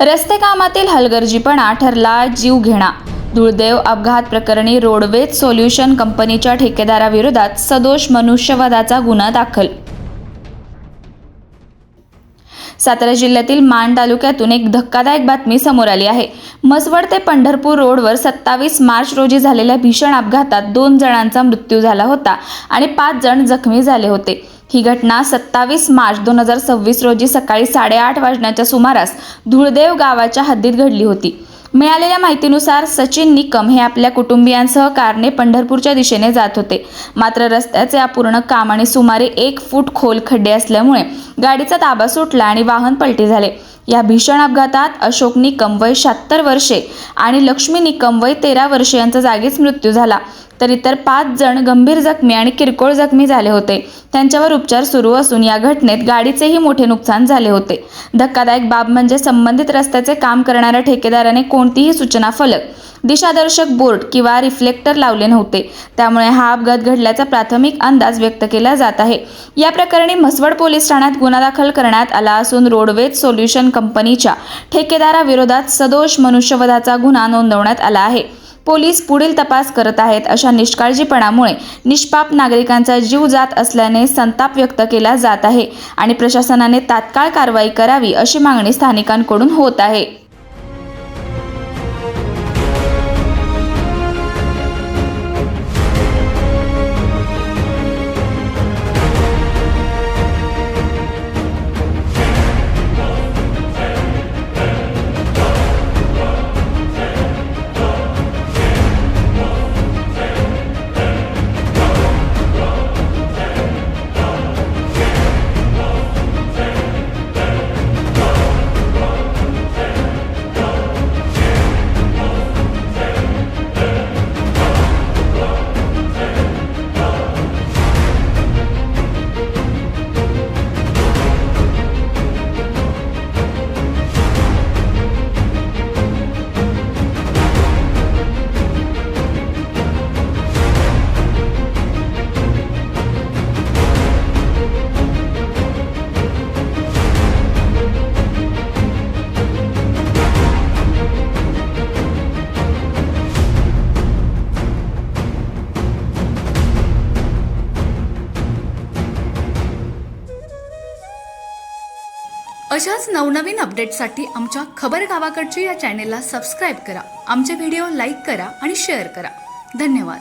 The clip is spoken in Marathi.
रस्ते कामातील हलगर्जीपणा ठरला जीवघेणा। दुर्दैव अपघात प्रकरणी रोडवेज सोल्युशन कंपनीच्या ठेकेदाराविरोधात सदोष मनुष्यवधाचा गुन्हा दाखल। सातारा जिल्ह्यातील माण तालुक्यातून एक धक्कादायक बातमी समोर आली आहे। म्हसवड ते पंढरपूर रोडवर 27 मार्च रोजी झालेल्या भीषण अपघातात 2 जणांचा मृत्यू झाला होता आणि 5 जण जखमी झाले होते। ही घटना 27 मार्च 2026 रोजी सकाळी 8:30 वाजण्याच्या सुमारास धुळदेव गावाच्या हद्दीत घडली होती। मिळालेल्या माहितीनुसार सचिन निकम हे आपल्या कुटुंबियांसह कारने पंढरपूरच्या दिशेने जात होते। मात्र रस्त्याचे अपूर्ण काम आणि सुमारे 1 फूट खोल खड्डे असल्यामुळे गाडीचा ताबा सुटला आणि वाहन पलटी झाले। या भीषण अपघातात अशोक निकम वय 76 वर्षे आणि लक्ष्मी निकम वय 13 वर्षे यांचा जागीच मृत्यू झाला, तर इतर 5 जण गंभीर जखमी आणि किरकोळ जखमी झाले होते। त्यांच्यावर उपचार सुरू असून या घटनेत गाडीचेही मोठे नुकसान झाले होते। धक्कादायक बाब म्हणजे संबंधित रस्त्याचे काम करणाऱ्या ठेकेदाराने कोणतीही सूचना फलक, दिशादर्शक बोर्ड किंवा रिफ्लेक्टर लावले नव्हते। त्यामुळे हा अपघात घडल्याचा प्राथमिक अंदाज व्यक्त केला जात आहे। या प्रकरणी म्हसवड पोलीस ठाण्यात गुन्हा दाखल करण्यात आला असून रोडवेज सोल्युशन कंपनीच्या ठेकेदाराविरोधात सदोष मनुष्यवधाचा गुन्हा नोंदवण्यात आला आहे। पोलीस पुढील तपास करत आहेत। अशा निष्काळजीपणामुळे निष्पाप नागरिकांचा जीव जात असल्याने संताप व्यक्त केला जात आहे आणि प्रशासनाने तात्काळ कारवाई करावी अशी मागणी स्थानिकांकडून होत आहे। अशाच नवनवीन अपडेट्ससाठी आमच्या खबर गावाकडची या चॅनेलला सबस्क्राईब करा, आमचे व्हिडिओ लाईक करा आणि शेअर करा। धन्यवाद।